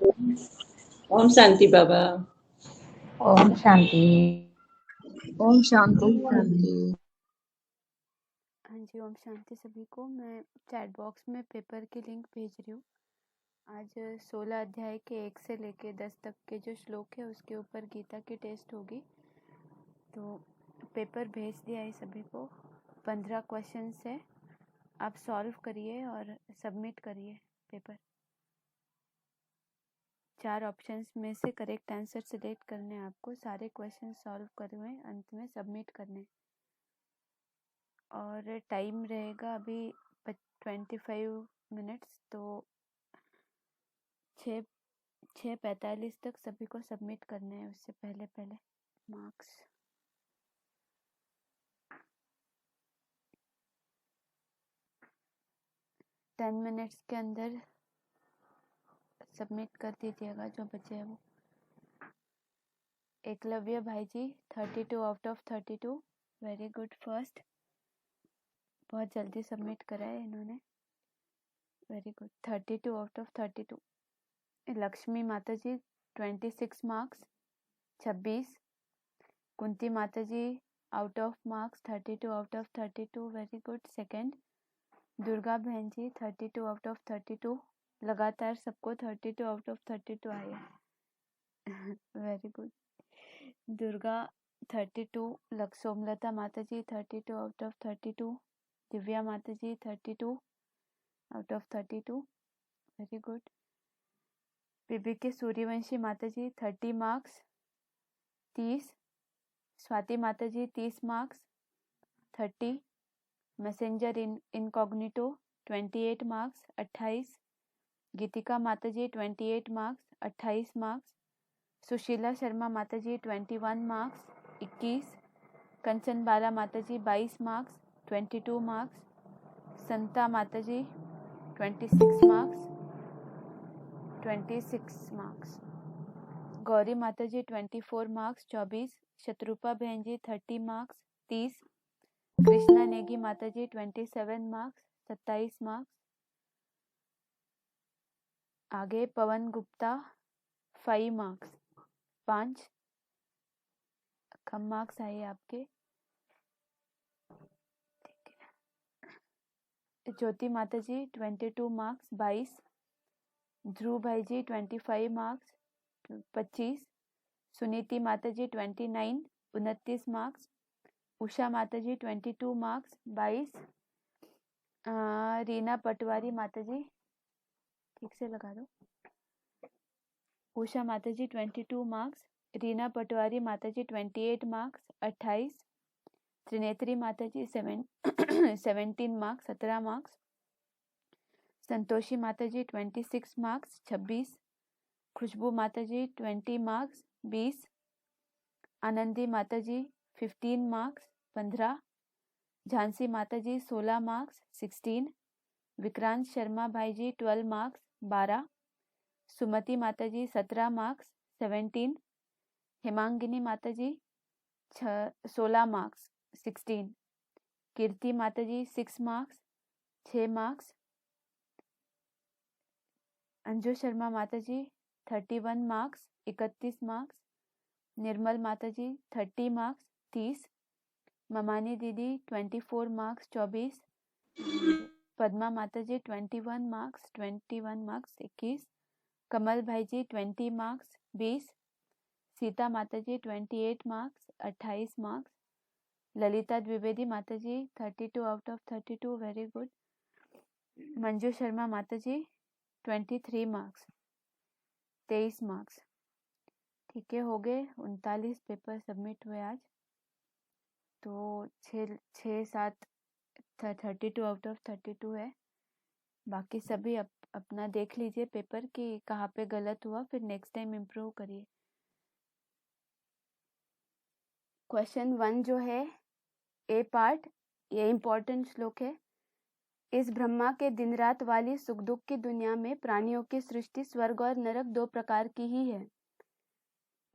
ओम शांति बाबा। ओम शांति। ओम शांति शांति। हाँ जी, ओम शांति सभी को। मैं चैट बॉक्स में पेपर की लिंक भेज रही हूँ। आज 16 अध्याय के 1 से लेके 10 तक के जो श्लोक है उसके ऊपर गीता की टेस्ट होगी। तो पेपर भेज दिया है सभी को। 15 क्वेश्चंस है, आप सॉल्व करिए और सबमिट करिए पेपर। 4 ऑप्शंस में से करेक्ट आंसर सिलेक्ट करने हैं आपको। सारे क्वेश्चन सॉल्व करे हुए अंत में सबमिट करने। और टाइम रहेगा अभी 25 मिनट्स, तो 6:45 तक सभी को सबमिट करने हैं। उससे पहले मार्क्स। टेन मिनट्स के अंदर सबमिट कर दीजिएगा जो बचे हैं वो। एकलव्य भाई ji 32 out of 32, very good. First, बहुत जल्दी सबमिट करा है इन्होंने, very good. 32 out of 32। Lakshmi माता जी 26 मार्क्स, 26। कुंती माता ji out of marks 32 out of 32, very good. Second, Durga बहन जी 32 आउट ऑफ 32। लगातार सबको 32 आउट ऑफ 32 आए हैं। Very good. दुर्गा 32। सोमलता माता जी 32 आउट ऑफ 32। दिव्या माता जी 32 आउट ऑफ 32, वेरी गुड। बीबी के सूर्यवंशी माता जी 30 मार्क्स, 30। स्वाति माता जी 30 मार्क्स, 30। Messenger incognito 28 marks, 28। गीतिका माता जी 28 मार्क्स, 28 मार्क्स। सुशीला शर्मा माता जी 21 मार्क्स, 21। कंचन बाला माता जी 22 मार्क्स, 22 मार्क्स। संता माता जी 26 मार्क्स, 26 मार्क्स। गौरी माता जी 24 मार्क्स, 24। शत्रुपा बहन जी 30 मार्क्स, 30। कृष्णा नेगी माता जी 27 मार्क्स, 27 मार्क्स। आगे पवन गुप्ता 5 मार्क्स, 5। कम मार्क्स आए आपके। ज्योति माता जी 22 मार्क्स, 22। ध्रुव भाई जी 25 मार्क्स, 25। सुनीति माता जी 29, 29 मार्क्स। उषा माता जी 22 मार्क्स, 22। रीना पटवारी माता जी, ठीक से लगा दो। उषा माता जी 22 मार्क्स। रीना पटवारी माता जी 28 मार्क्स, 28। त्रिनेत्री माता जी 17 marks, 17 marks. Santoshi Mata ji 26 marks, 26। खुशबू माता जी 20 मार्क्स, 20। आनंदी माता जी 15 मार्क्स, 15। झांसी माता जी 16 मार्क्स, 16। विक्रांत शर्मा भाई जी 12 मार्क्स, 12। सुमति माता जी 17 मार्क्स, 17। हेमांगिनी माता जी 16 मार्क्स, 16। कीर्ति माता जी 6 मार्क्स, 6 मार्क्स। अंजू शर्मा माता जी 31 मार्क्स, 31 मार्क्स। निर्मल माता जी 30 मार्क्स, 30। ममानी दीदी 24 मार्क्स, 24। पद्मा माता जी 21 मार्क्स, 21 मार्क्स, 21। कमल भाई जी 20 मार्क्स, 20। सीता माता जी 28 मार्क्स, 28 मार्क्स। ललिता द्विवेदी माता जी 32 out of 32, very good. Manju Sharma माता जी 23 मार्क्स, 23 मार्क्स। ठीक है, हो गए 39 पेपर सबमिट हुए आज। तो 6-7 32 आउट ऑफ 32 है। बाकी सभी अपना देख लीजिए पेपर कि कहाँ पे गलत हुआ, फिर नेक्स्ट टाइम इम्प्रूव करिए। क्वेश्चन 1 जो है ए पार्ट, ये इम्पोर्टेंट श्लोक है। इस ब्रह्मा के दिन रात वाली सुख दुख की दुनिया में प्राणियों की सृष्टि स्वर्ग और नरक 2 प्रकार की ही है।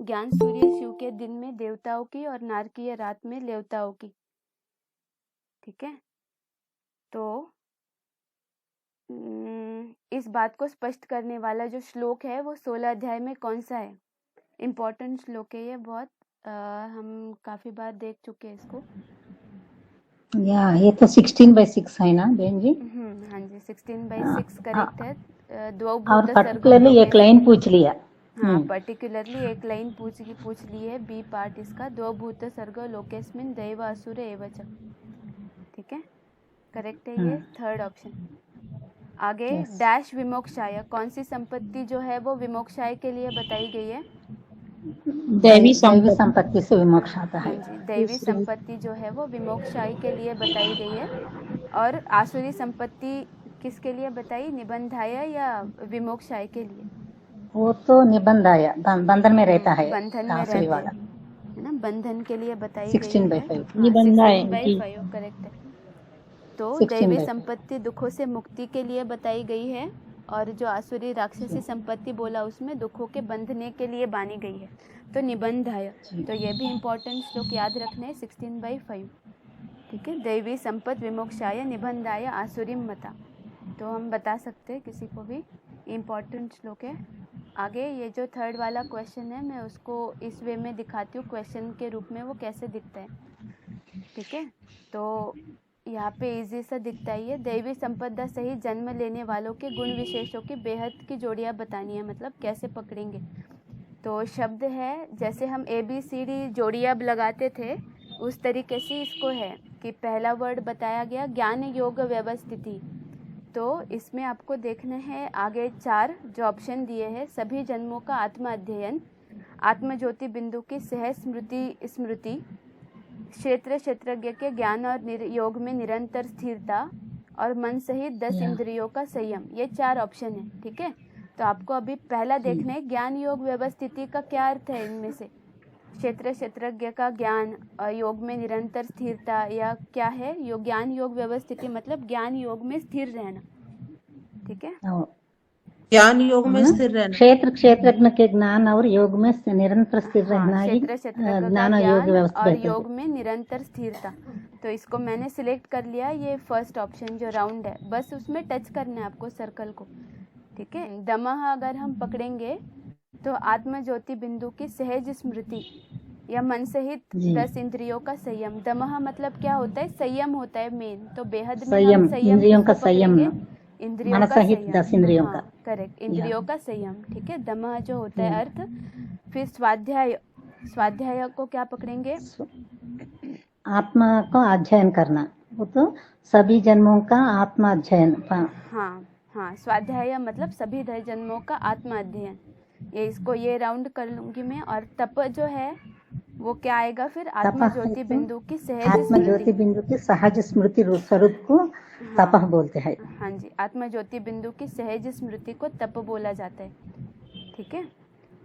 ज्ञान सूर्य शिव के दिन में देवताओं की और नारकीय रात में देवताओं की। ठीक है, तो इस बात को स्पष्ट करने वाला जो श्लोक है वो 16 अध्याय में कौन सा है? इम्पोर्टेंट श्लोक है ये बहुत, हम काफी बार देख चुके हैं इसको। या ये तो 16/6 है ना बहन जी? हाँ जी, 16/6 करेक्ट है। और द्वौभूत पर्टिकुलरली एक लाइन पूछ लिया। हाँ, पर्टिकुलरली एक लाइन पूछ ली है, बी पार्ट इसका, द्वौभूत सर्ग लोकेस्मिन् दैव असुर एव च। ठीक है, करेक्ट है ये थर्ड ऑप्शन। आगे डैश विमोक्षाय, कौन सी संपत्ति जो है वो विमोक्षाय के लिए बताई गई है? दैवी संपत्ति से विमोक्ष आता है। हाँ जी, दैवी संपत्ति जो है वो विमोक्षाय के लिए बताई गई है। और आसुरी संपत्ति किसके लिए बताई? निबंधाय या विमोक्षाय के लिए? वो तो निबंधाय, बंधन में रहता है, बंधन में रहते हैं, है ना, बंधन के लिए बताई गई है। 16/5 निबंधाय, 16/5 करेक्ट है। तो दैवी संपत्ति दुखों से मुक्ति के लिए बताई गई है, और जो आसुरी राक्षसी संपत्ति बोला उसमें दुखों के बंधने के लिए बानी गई है, तो निबंधाय। तो ये भी इम्पोर्टेंट श्लोक याद रखना है, 16/5। ठीक है, दैवी संपत्ति विमोक्षाय निबंधाय आसुरीम मता, तो हम बता सकते हैं किसी को भी, इम्पोर्टेंट श्लोक है। आगे ये जो थर्ड वाला क्वेश्चन है, मैं उसको इस वे में दिखाती हूँ, क्वेश्चन के रूप में वो कैसे दिखता है। ठीक है, तो यहाँ पे इजी सा दिखता ही है। दैवी संपदा सही जन्म लेने वालों के गुण विशेषों की बेहद की जोड़ियाँ बतानी है, मतलब कैसे पकड़ेंगे। तो शब्द है, जैसे हम ABCD जोड़ियाँ लगाते थे उस तरीके से इसको है कि पहला वर्ड बताया गया ज्ञान योग व्यवस्थिति। तो इसमें आपको देखना है आगे 4 जो ऑप्शन दिए हैं, सभी जन्मों का आत्मा अध्ययन, आत्मज्योति बिंदु की सहज स्मृति, क्षेत्र क्षेत्रज्ञ के ज्ञान और योग में निरंतर स्थिरता, और मन सहित 10 इंद्रियों का संयम। ये 4 ऑप्शन है। ठीक है, तो आपको अभी पहला देखना है ज्ञान योग व्यवस्थिति का क्या अर्थ है इनमें से। क्षेत्र क्षेत्रज्ञ का ज्ञान, योग में निरंतर स्थिरता, या क्या है योग, ज्ञान योग व्यवस्थिति मतलब ज्ञान योग में स्थिर रहना। ठीक है, ज्ञान योग में स्थिर रहना, क्षेत्र क्षेत्रज्ञ के ज्ञान और योग में निरंतर स्थिर रहना ही क्षेत्र क्षेत्रज्ञ ज्ञान का योग ज्ञान व्यवस्था और योग में निरंतर स्थिरता। तो इसको मैंने सिलेक्ट कर लिया, ये फर्स्ट ऑप्शन जो राउंड है, बस उसमें टच करना है आपको सर्कल को। ठीक है, दमह अगर हम पकड़ेंगे तो आत्म ज्योति बिंदु की सहज स्मृति या मन सहित 10 इंद्रियों का संयम। दमह मतलब क्या होता है? संयम होता है मेन। तो बेहद में हम संयम इंद्रियों का संयम, इंद्रियों का सहित 10 इंद्रियों का, करेक्ट, इंद्रियों का संयम। ठीक है, दमह जो होता है अर्थ। फिर स्वाध्याय, स्वाध्याय को क्या पकड़ेंगे? आत्मा का अध्ययन करना, वो तो सभी जन्मों का आत्मा अध्ययन। हाँ, स्वाध्याय मतलब सभी जन्मों का आत्मा अध्ययन। ये इसको ये राउंड कर लूंगी मैं। और तप जो है वो क्या आएगा फिर? आत्म ज्योति बिंदु की सहज स्मृति। आत्म ज्योति बिंदु की सहज स्मृति स्वरूप को तप बोलते हैं। हाँ जी, आत्म ज्योति बिंदु की सहज स्मृति को तप बोला जाता है। ठीक है,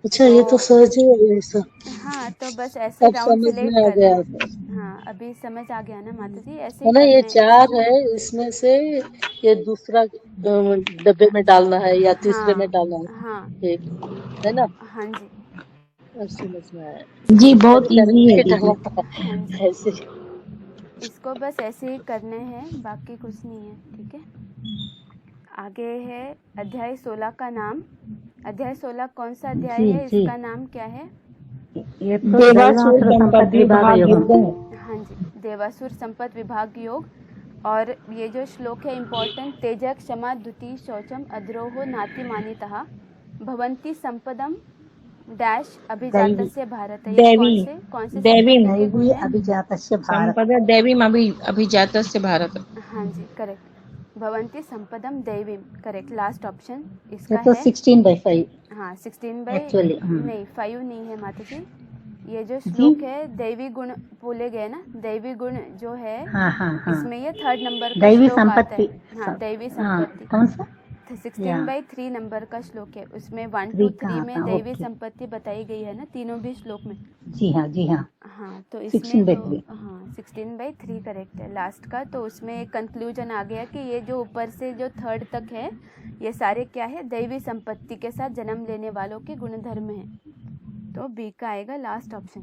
अच्छा, ये तो सहज है ऐसा। हाँ, तो बस ऐसे राउंड सिलेक्ट करना है। हाँ, अभी समझ आ गया ना माता जी? ऐसे ना, ये 4 है, इसमें से ये दूसरा डब्बे में डालना है या तीसरे में डालना है। हाँ, है ना? हाँ जी, अब समझ में आया जी, बहुत इजी है ऐसे। इसको बस ऐसे ही करने हैं, बाकी कुछ नहीं है। ठीक है, आगे है अध्याय 16 का नाम। अध्याय 16 कौन सा अध्याय है? इसका नाम क्या है? ये तो देवासुर संपद विभाग योग। हाँ जी, देवासुर संपद विभाग योग। और ये जो श्लोक है इम्पोर्टेंट, तेज क्षमा द्युति शौचम अद्रोहो नाति मानितः भवन्ति संपदम डैश अभिजातस्य भारत। देवी, कौन से देवी अभिजातस्य भारत, संपदा देवी अभिजातस्य भारत। हाँ जी, करेक्ट, भवन्ति संपदम दैवीम, करेक्ट, लास्ट ऑप्शन इसका तो है 16/5। हाँ, 16 नहीं 5 नहीं है माता जी। ये जो श्लोक है दैवी गुण बोले गए ना, दैवी गुण जो है इसमें ये 3rd नंबर का दैवी श्लोक आता है। संपत्ति। हाँ, दैवी संपत्ति कौन सा? 16/3 नंबर का श्लोक है, उसमें 1 2 3 में दैवी संपत्ति बताई गई है ना, तीनों भी श्लोक में। जी हाँ, जी हाँ। हाँ, तो इसमें तो हाँ 16/3 करेक्ट है लास्ट का। तो उसमें एक कंक्लूजन आ गया कि ये जो ऊपर से जो 3rd तक है ये सारे क्या है? दैवी संपत्ति के साथ जन्म लेने वालों के गुणधर्म है। तो बी का आएगा लास्ट ऑप्शन,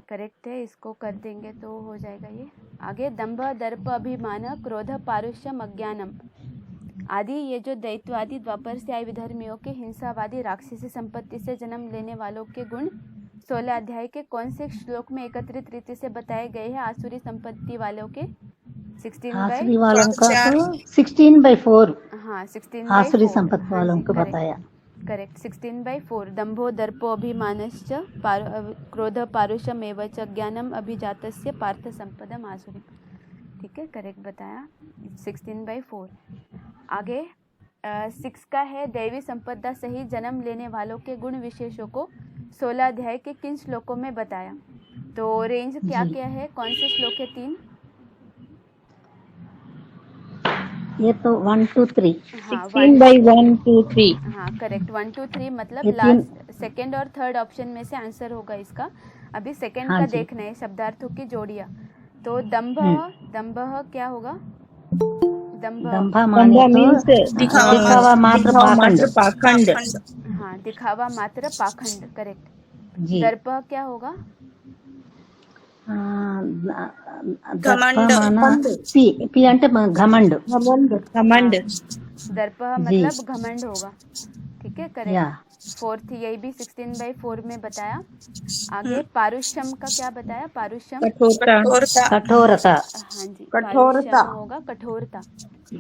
करेक्ट है। इसको कर देंगे तो हो जाएगा ये। आगे दंभ दर्प अभिमान क्रोध पारुष्यम अज्ञानम, आदि ये जो दैत्यवादी द्वापर से आए विधर्मियों के हिंसावादी राक्षसी संपत्ति से जन्म लेने वालों के गुण 16 अध्याय के कौन से श्लोक में एकत्रित रीति से बताए गए हैं? आसुरी संपत्ति वालों के 16 आसुरी वालों का तो 16/4 हाँ 16 आसुरी 4 संपत्ति वालों को बताया। करेक्ट 16/4 दंभो दर्पो अभिमानश्च क्रोध पारुषम एव च ज्ञानम अभिजातस्य पार्थ संपदम आसुरी। ठीक है, करेक्ट बताया 16/4। आगे 6 का है दैवी संपदा सहित जन्म लेने वालों के गुण विशेषों को 16 अध्याय के किन श्लोकों में बताया? तो रेंज क्या क्या है, कौन से श्लोक है? 3 ये तो 1 2 3 16/1 2 3 हाँ करेक्ट 1 2 3 मतलब लास्ट सेकंड और थर्ड ऑप्शन में से आंसर होगा इसका। अभी सेकंड का देखना है शब्दार्थों की जोड़ियां। तो दंभ क्या होगा? दंभ माने तो दिखावा मात्र पाखंड। हाँ दिखावा मात्र पाखंड करेक्ट। जी। दर्प क्या होगा? घमंड पी అంటే घमंड। दर्प मतलब घमंड होगा। ठीक है करेक्ट। 4th यही भी 16/4 में बताया। आगे पारुष्यम का क्या बताया? पारुष्यम कठोरता। हाँ जी कठोरता होगा कठोरता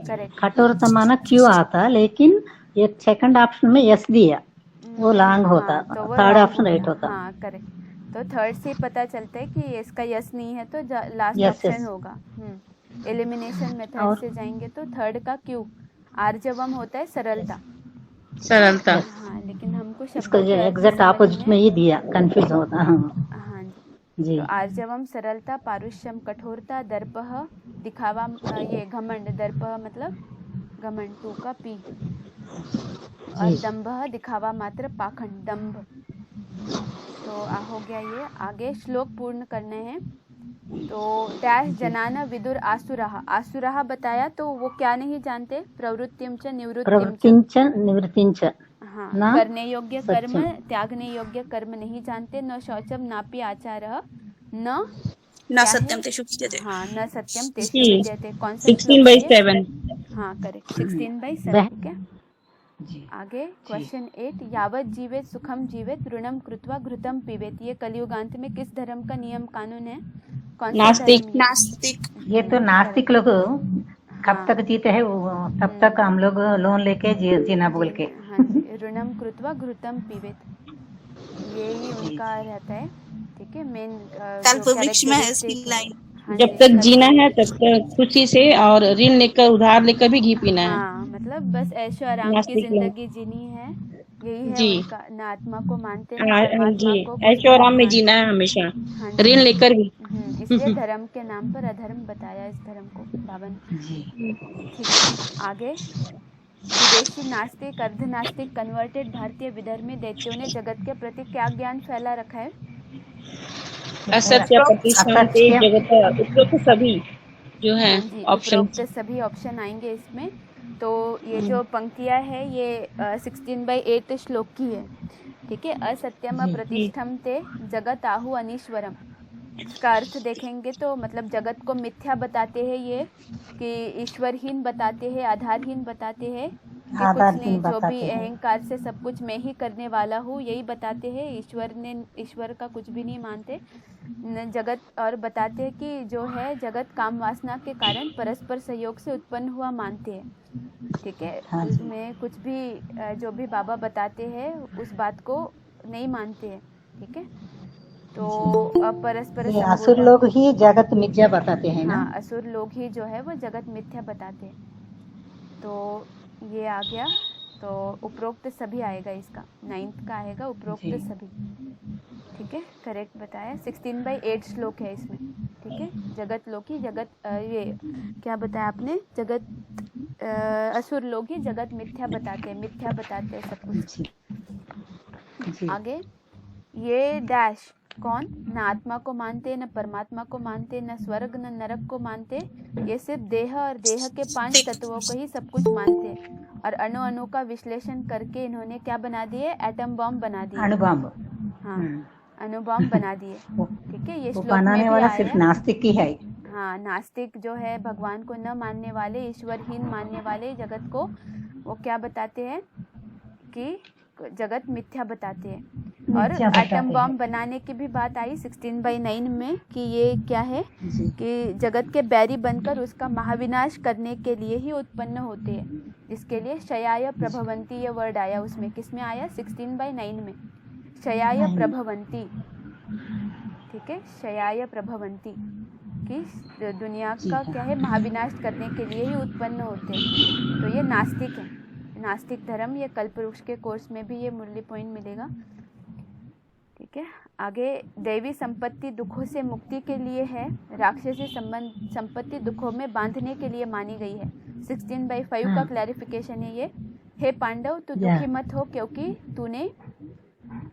करेक्ट। कठोरता माना क्यों आता, लेकिन ये सेकंड ऑप्शन में यस दिया, वो लॉन्ग होता, तो वो थर्ड wrong ऑप्शन राइट होता। हाँ करेक्ट। तो थर्ड से पता चलता है कि इसका यस नहीं है तो लास्ट Yes, ऑप्शन yes। होगा। एलिमिनेशन मेथड और से जाएंगे तो थर्ड का क्यू आर्जवम होता है सरलता। हाँ लेकिन हमको इसको शब्दों के अर्थ एग्जैक्ट समझ ऑपोजिट में ही दिया, कंफ्यूज होता। हाँ हाँ जी। तो आर्जवम सरलता, पारुष्यम कठोरता, दर्पः दिखावा ये घमंड, दर्पः मतलब घमंड 2 का पी, और दंभः दिखावा मात्र पाखंड दंभ। तो हो गया ये। आगे श्लोक पूर्ण करने हैं। तो डैश जनाना विदुर आसुरः, आसुरः बताया तो वो क्या नहीं जानते? प्रवृत्तिं च निवृत्तिं च हाँ ना करने योग्य कर्म सत्यम। त्यागने योग्य कर्म नहीं जानते। न शौचम नापि आचारः न सत्यम तेषु विद्यते। हाँ न सत्यम तेषु विद्यते। कौन सा 16/7 हाँ करेक्ट 16/7। ठीक है। जी। आगे क्वेश्चन 8 यावत जीवेत सुखम जीवेत ऋणम कृत्वा घृतम पीवेत। ये कलियुगांत में किस धर्म का नियम कानून है? कौन सा नास्तिक। धर्म? नास्तिक। ये तो नास्तिक लोग कब तक जीते हैं, तब तक हम लोग लोन लेके जीना बोल के। हाँ जी ऋणम कृत्वा घृतम पीवेत, यही उनका रहता है। ठीक है मेन कल्प वृक्ष में है इसकी लाइन। जब तक जीना है तब तक खुशी से और ऋण लेकर उधार लेकर भी घी पीना है। हाँ मतलब बस ऐशो आराम की नास्तिक लोग। जिंदगी जीनी है, यही है जी। उनका। न आत्मा को मानते न परमात्मा जी को, ऐशो आराम में जीना है हमेशा, हाँ जी। ऋण लेकर भी। इसलिए धर्म के नाम पर अधर्म बताया इस धर्म को 52। ठीक है। आगे विदेशी नास्तिक अर्ध नास्तिक कन्वर्टेड भारतीय विधर्मी दैत्यों ने जगत के प्रति क्या ज्ञान फैला रखा है? असत्य प्रतिष्ठान जगत उपरोक्त सभी जो है हाँ जी ऑप्शन। उपरोक्त सभी ऑप्शन आएंगे इसमें। तो ये जो पंक्तियां है ये 16/8 श्लोक की है। ठीक है। असत्यम प्रतिष्ठम ते जगत आहु अनीश्वरम। इसका अर्थ देखेंगे तो मतलब जगत को मिथ्या बताते हैं ये, कि ईश्वरहीन बताते हैं, आधारहीन बताते हैं, कि कुछ नहीं, जो भी अहंकार से सब कुछ मैं ही करने वाला हूँ यही बताते हैं। ईश्वर का कुछ भी नहीं मानते जगत, और बताते हैं कि जो है जगत काम वासना के कारण परस्पर सहयोग से उत्पन्न हुआ मानते हैं। ठीक है। उसमें कुछ भी जो भी बाबा बताते हैं उस बात को नहीं मानते हैं। ठीक है। तो परस्पर असुर लोग ही जगत मिथ्या बताते हैं ना। हाँ असुर लोग ही जो है वो जगत मिथ्या बताते हैं। तो ये आ गया। तो उपरोक्त सभी आएगा, इसका 9th का आएगा उपरोक्त सभी। ठीक है करेक्ट बताया। 16/8 श्लोक है इसमें। ठीक है। जगत लोग ही जगत ये क्या बताया आपने? जगत असुर लोग ही जगत मिथ्या बताते हैं सब कुछ। आगे ये डैश कौन? न आत्मा को मानते, न परमात्मा को मानते, न स्वर्ग न नरक को मानते। ये सिर्फ देह और देह के 5 तत्वों को ही सब कुछ मानते हैं। और अणु अणु का विश्लेषण करके इन्होंने क्या बना दिए? एटम बॉम्ब बना दिए। अणु बॉम्ब। हाँ अणु बॉम्ब बना दिए। ठीक है। ये श्लोक बनाने में भी वाला आया सिर्फ है। नास्तिक ही है। हाँ, नास्तिक जो है भगवान को न मानने वाले, ईश्वरहीन मानने वाले जगत को वो क्या बताते हैं कि जगत मिथ्या बताते हैं। और मिथ्या बताते एटम बॉम्ब हैं। बनाने की भी बात आई 16/9 में कि ये क्या है जी कि जगत के बैरी बनकर उसका महाविनाश करने के लिए ही उत्पन्न होते हैं, जिसके लिए शयाय प्रभवंती ये वर्ड आया। उसमें किसमें आया? 16/9 में शयाय नहीं। प्रभवंती। ठीक है, शयाय प्रभवंती कि दुनिया जी का हाँ। क्या है, महाविनाश करने के लिए ही उत्पन्न होते हैं। तो ये नास्तिक है, नास्तिक धर्म। ये कल्पवृक्ष के कोर्स में भी ये मुरली पॉइंट मिलेगा। ठीक है, आगे दैवी संपत्ति दुखों से मुक्ति के लिए है, राक्षसी संपत्ति दुखों में बांधने के लिए मानी गई है। 16/5 का क्लैरिफिकेशन है ये। हे पांडव, तू दुखी मत हो, क्योंकि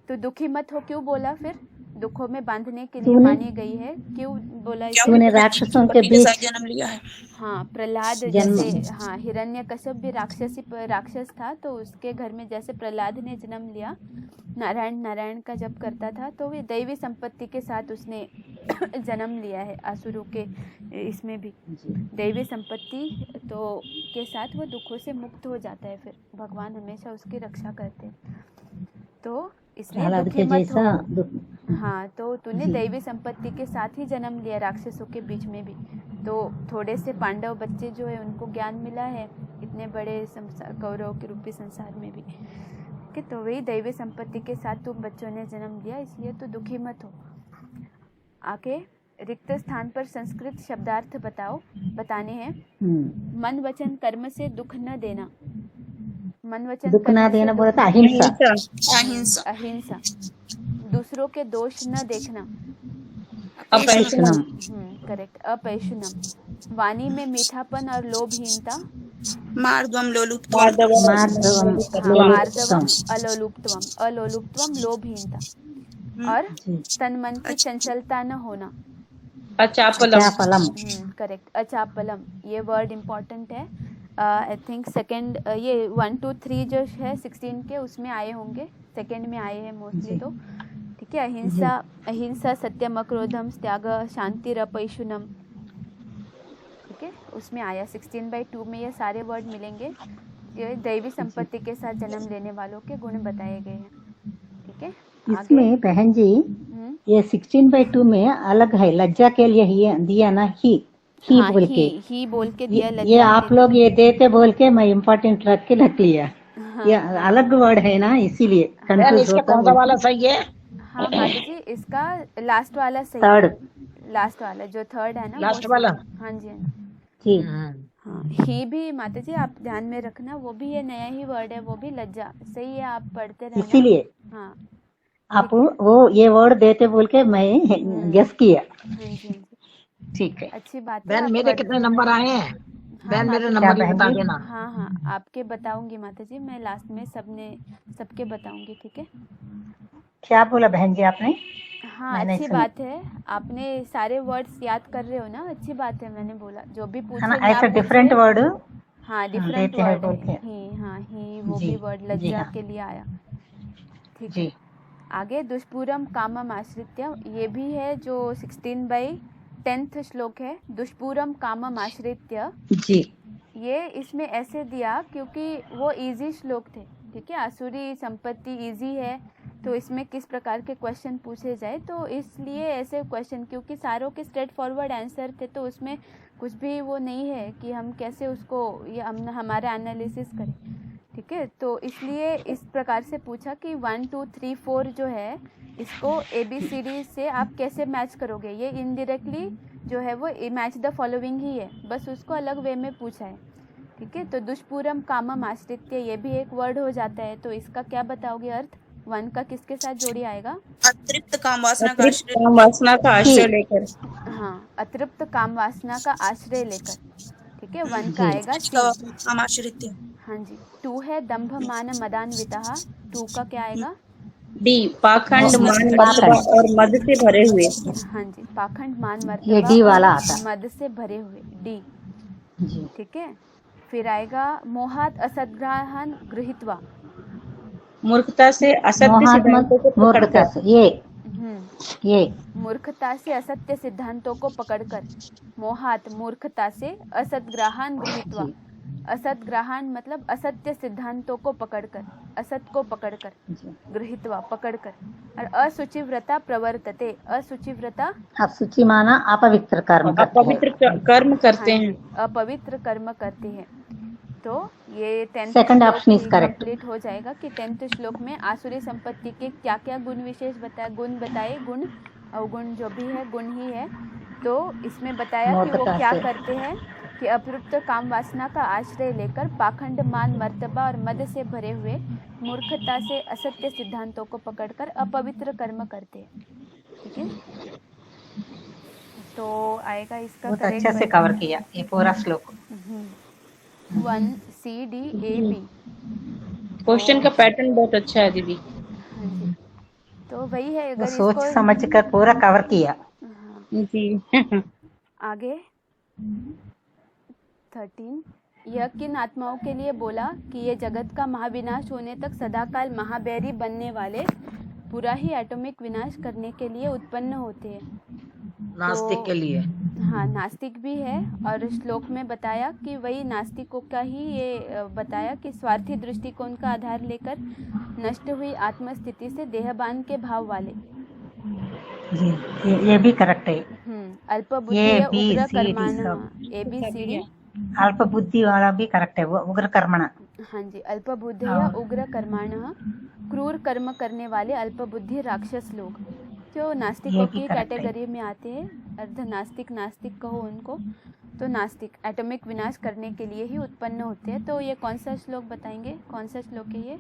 तू दुखी मत हो क्यों बोला? फिर दुखों में बांधने के लिए मानी गई है, क्यों बोला? तूने राक्षसों के बीच जन्म लिया है। हाँ, प्रहलाद जन्म। जैसे, हाँ, हिरण्यकश्यप भी राक्षस था, तो उसके घर में जैसे प्रहलाद ने जन्म लिया, नारायण का जप करता था, तो वे दैवी संपत्ति के साथ उसने जन्म लिया है। असुरों के इसमें भी दैवी संपत्ति तो के साथ वो दुखों से मुक्त हो जाता है। फिर भगवान हमेशा उसकी रक्षा करते हैं। तो इसलिए प्रहलाद दुखी के मत जैसा हो। हाँ, तो तूने जी। दैवी संपत्ति के साथ ही जन्म लिया, राक्षसों के बीच में भी। तो थोड़े से पांडव बच्चे जो है उनको ज्ञान मिला है इतने बड़े कौरव के रूपी संसार में भी, कि तो वही दैवी संपत्ति के साथ तुम बच्चों ने जन्म लिया, इसलिए तो दुखी मत हो। आगे रिक्त स्थान पर संस्कृत शब्दार्थ बताने हैं। मन वचन कर्म से दुख न देना। मन वचन दुख कर्म ना से देना दुख बोला था अहिंसा। अहिंसा, अहिंसा, दूसरों के दोष न देखना। अपैशुनम। करेक्ट, अपैशुनम। वाणी में मीठापन और लोभहीनता। मार्दवम लोलुप्तवम, मार्दवम लोलुप्तम। अलोलुप्तवम लोभहीनता। और तन मन की चंचलता न होना। अचापलम। करेक्ट, अचापलम। ये वर्ड इम्पोर्टेंट है। आई थिंक सेकंड, ये 1 2 3 जो है 16 के उसमें आए होंगे, सेकंड में आए हैं मोस्टली। तो ठीक है, अहिंसा सत्यम अक्रोधम त्याग शांतिरपैशुनम। ठीक है, उसमें आया 16/2 में ये सारे वर्ड मिलेंगे। ये दैवी संपत्ति के साथ जन्म लेने वालों के गुण बताए गए हैं। ठीक है, इसमें बहन जी ये 16/2 में अलग है, लज्जा के लिए ही दिया ना, ही हाँ, बोल के ही बोल के दिया। ये आप लोग ये देते बोल के मैं इम्पोर्टेंट रख के रख लिया। ये अलग वर्ड है ना, इसीलिए कंफ्यूज होता है। वाला सही है? हाँ माता जी, इसका लास्ट वाला सही थर्ड। है। लास्ट वाला जो थर्ड है ना, लास्ट वो वाला? हाँ जी, जी हाँ। ही भी माता जी आप ध्यान में रखना, वो भी ये नया ही वर्ड है, वो भी लज्जा। सही है, आप पढ़ते रहना। इसीलिए हाँ, आप वो ये वर्ड देते बोल के मैं गेस किया। हाँ जी, ठीक है अच्छी बात है। बहन आप मेरे पढ़- कितने नंबर आए हैं? बहन मेरे माता- नंबर ही बहन बता जी? देना। हाँ हाँ, आपके बताऊंगी माता जी, मैं लास्ट में सबके बताऊंगी। ठीक है, क्या बोला बहन जी आपने? हाँ मैंने अच्छी सुना। बात है, आपने सारे वर्ड्स याद कर रहे हो ना, अच्छी बात है। मैंने बोला जो भी पूछे है ना, ना ऐसा पूछे, डिफरेंट वर्ड हाँ डिफरेंट देते हैं वर्ड बोल है। के। ही वो जी, भी वर्ड जी लज्जा हाँ। के लिए आया। ठीक जी है, आगे दुष्पूरम कामम आश्रित्य, ये भी है जो 16/10 श्लोक है। दुष्पूरम कामम आश्रित्य, जी ये इसमें ऐसे दिया क्योंकि वो इजी श्लोक थे। ठीक है, आसुरी संपत्ति इजी है, तो इसमें किस प्रकार के क्वेश्चन पूछे जाए, तो इसलिए ऐसे क्वेश्चन, क्योंकि सारों के स्ट्रेट फॉरवर्ड आंसर थे, तो उसमें कुछ भी वो नहीं है कि हम कैसे उसको हमारा एनालिसिस करें। ठीक है, तो इसलिए इस प्रकार से पूछा कि 1 2 3 4 जो है, इसको ABCD से आप कैसे मैच करोगे। ये इनडायरेक्टली जो है वो मैच द फॉलोइंग ही है, बस उसको अलग वे में पूछा है। ठीक है, तो दुष्पूरम कामम आश्रित्य ये भी एक वर्ड हो जाता है, तो इसका क्या बताओगे अर्थ? 1 का किसके साथ जोड़ी आएगा? अतृप्त काम वासना का आश्रय लेकर। हाँ, अतृप्त काम वासना का आश्रय लेकर। ठीक है, 1 का आएगा सी। काम आश्रित। हाँ जी। 2 है दंभ मान मदान्वितः, 2 का क्या आएगा? डी, पाखंड मान मर्तबा और मद से भरे हुए। हाँ जी, पाखंड मान ये डी मर्तबा वाला और आता। मद से भरे हुए, डी। जी ठीक है, फिर आएगा मोहात असद्ग्रहान गृहीत्वा। मूर्खता से असत्य सिद्धांतों को मूर्खता से, ये ये मूर्खता से असत्य सिद्धांतों को पकड़कर, मोहात मूर्खता से, असद्ग्रहान गृहीत्वा, जी असद्ग्रहान मतलब असत्य सिद्धांतों को पकड़कर, असत को पकड़कर, जी। गृहीत्वा पकड़कर, और असुचिव्रता प्रवर्तते, असुचिव्रता अशुचि माना अपवित्र कर्म करते हैं। अपवित्र कर्म करते हाँ हैं। जी, अपवित्र कर्म करते हैं। तो ये 10th सेकंड श्लोक option is he correct. Complete हो जाएगा कि 10th श्लोक में आसुरी संपत्ति के क्या क्या गुण विशेष बताए, गुण बताए, गुण अवगुण जो भी है गुण ही है। तो इसमें बताया कि वो मूर्खता क्या से। करते हैं कि अपृप्त काम वासना का आश्रय लेकर पाखंड मान मर्तबा और मद से भरे हुए मूर्खता से असत्य सिद्धांतों को पकड़कर अपवित्र कर्म करते हैं। ठीक है, तो आएगा इसका बहुत करेक्ट अच्छा से कवर किया ये पूरा श्लोक। 1 CDAB। क्वेश्चन का पैटर्न बहुत अच्छा है दीदी। हाँ जी, तो वही है, वो अगर सोच इसको समझ कर पूरा कवर किया। हाँ, जी। आगे 13, यह किन आत्माओं के लिए बोला कि ये जगत का महाविनाश होने तक सदाकाल महाबैरी बनने वाले पूरा ही एटॉमिक विनाश करने के लिए उत्पन्न होते हैं। नास्तिक के लिए। हाँ, नास्तिक भी है, और श्लोक में बताया कि वही नास्तिकों का ही ये बताया कि स्वार्थी दृष्टिकोण का आधार लेकर नष्ट हुई आत्मस्थिति से देहबान के भाव वाले। जी ये भी करेक्ट है। अल्प बुद्धि ये उग्र बी सी डी कर्माण, सब ABCD। अल्प बुद्धि वाला भी करेक्ट है, वो उग्र कर्मणा। हाँ जी, अल्प बुद्धि उग्र कर्माण, क्रूर कर्म करने वाले अल्प बुद्धि राक्षस लोग जो नास्तिकों ये भी की correct है। कैटेगरी में आते हैं, अर्ध नास्तिक, नास्तिक कहो उनको। तो नास्तिक एटॉमिक विनाश करने के लिए ही उत्पन्न होते हैं। तो ये कौन सा श्लोक बताएंगे, कौन सा श्लोक है ये?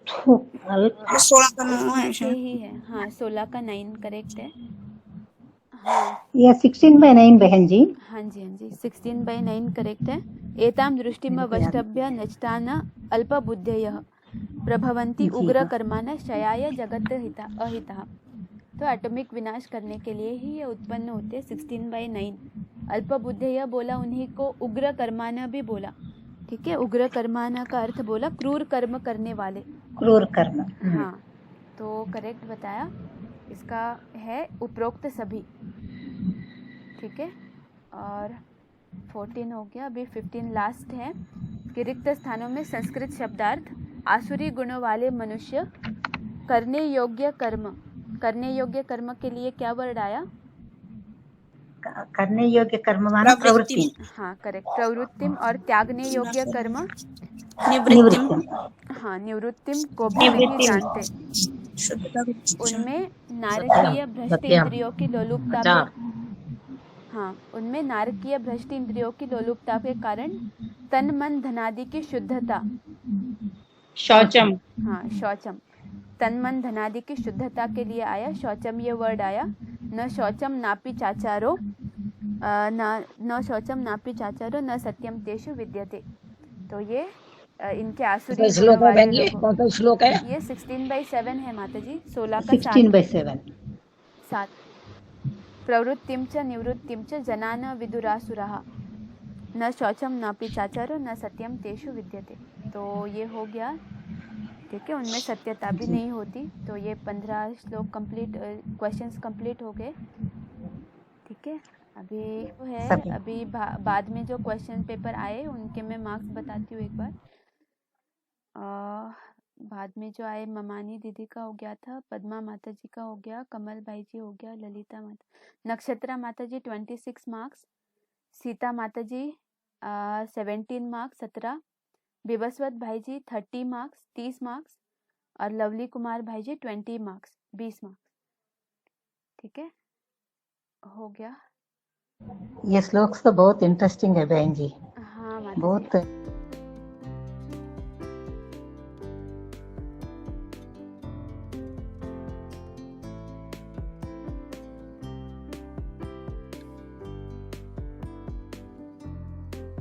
16 का 9 है इसके ही है, हाँ 16 का 9 करेक्ट है। हाँ ये 16/9 बहन जी। हाँ जी, हाँ जी, 16/9 करेक्ट है। एताम दृष्टिम वष्टभ्य नचतान अल्पबुद्धयः प्रभवन्ति उग्र कर्माण शयाय जगत अहितः। तो एटॉमिक विनाश करने के लिए ही ये उत्पन्न होते हैं। 16/9 अल्पबुद्धयः बोला उन्हीं को, उग्र कर्माण भी बोला। ठीक है, उग्र कर्माण का अर्थ बोला क्रूर कर्म करने वाले। क्रूर कर्म। हाँ, तो करेक्ट बताया इसका है उपरोक्त सभी। ठीक है, और 14 हो गया, अभी 15 लास्ट है कि रिक्त स्थानों में संस्कृत शब्दार्थ आसुरी गुणों वाले मनुष्य करने योग्य कर्म, करने योग्य कर्म के लिए क्या वर्ड आया? करने योग्य कर्म माना प्रवृत्ति। हाँ करेक्ट, प्रवृत्तिम, और त्यागने योग्य कर्म निवृत्तिम। हाँ, निवृत्तिम को भी नहीं जानते। उनमें नारकीय भ्रष्ट इंद्रियों की लोलुपता पे, हाँ उनमें नारकीय भ्रष्ट इंद्रियों की लोलुपता के कारण तन मन धनादि की शुद्धता, शौचम। हाँ शौचम, तन मन धनादि की शुद्धता के लिए आया शौचम ये वर्ड आया। न शौचम नापि चाचारो, न शौचम नापि चाचारो न सत्यम तेषु विद्यते। तो ये इनके आसुरी श्लोक वाले है, लोगों, कौन सा श्लोक है? ये 16/7 है माता जी, 16 का 16/7। 7। प्रवृत्तिं च निवृत्तिं च जना न विदुरासुराः न शौचम नापि चाचारो न सत्यम तेषु विद्यते। तो ये हो गया। ठीक है, उनमें सत्यता भी नहीं होती। तो ये 15 श्लोक कंप्लीट, क्वेश्चंस कंप्लीट हो गए। ठीक है, अभी वो है, अभी बाद में जो क्वेश्चन पेपर आए उनके मैं मार्क्स बताती हूँ एक बार। बाद में जो आए, ममानी दीदी का हो गया था, पद्मा माता जी का हो गया, कमल भाई जी हो गया, ललिता माता, नक्षत्रा माता जी 26 मार्क्स, सीता माता जी 17 मार्क्स 17, बिबस्वत भाई जी 30 मार्क्स 30 मार्क्स, और लवली कुमार भाई जी 20 मार्क्स 20 मार्क्स। ठीक है, हो गया। ये श्लोक तो बहुत इंटरेस्टिंग है बहन जी। हाँ माता जी। बहुत